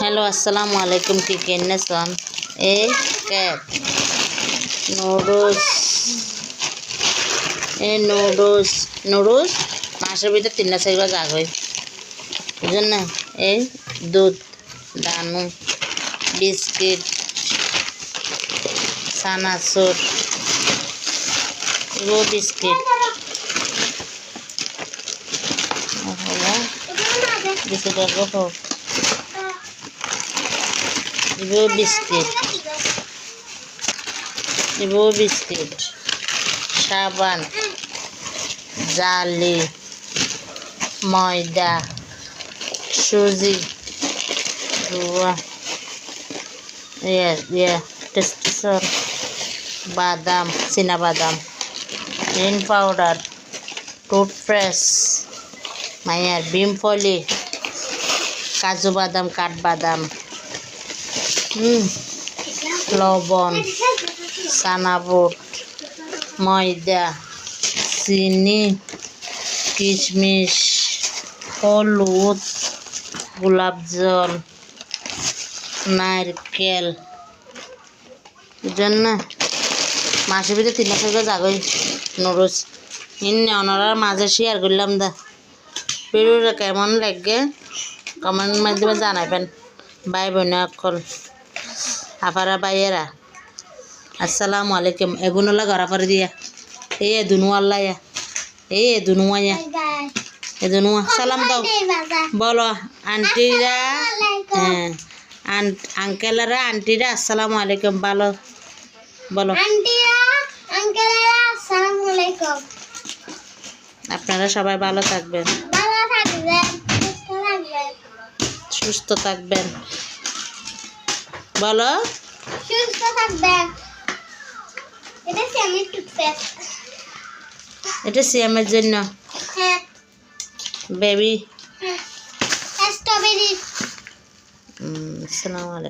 Hello আসসালামু আলাইকুম কি কেনেছেন এই ক্যাট নুডলস নুডলস মাসের ভিতরে 3-4 জাগ হয় বুঝলেন না। এই দুধ দানু বিস্কিট চানাচুর এগুলো বিস্কিট বিস্কিটের হোক এগুলো বিস্কিট সাবান জালি ময়দা সুজি টেস্টেশন বাদাম চীনাবাদাম গ্রিন পাউডার টুথপেস্ট মায়ের বিমফলি কাজু বাদাম কাঠবাদাম লবণ চানাবুট ময়দা চিনি কিশমিশ হলুদ গোলাপ জল নারকেল বুঝলেন না। মাসের ভিতরে 3-4 জাগই নুডলস ইন্নে ওনার মাঝে শেয়ার করলাম দা ভিডিওটা কেমন লাগে কমেন্ট মাধ্যমে জানাবেন। ভাই বোন অকল আপারা বাইয়েরা আসসালামু আলাইকুম এগুনলা ঘরা পরে দিয়া এই দুনুয়াল্লায়া এই দুনুয়ায়া এ দুনুয়া সালাম দাও বলো আন্টিরা হ্যাঁ আঙ্কেলরা আন্টিরা আসসালামু আলাইকুম ভালো বলো আপনারা সবাই ভালো থাকবেন সুস্থ থাকবেন বলো সুস্থ থাকবেন। এটা সিয়ামের জন্য বেবি স্ট্রবেরি। আসসালামু আলাইকুম।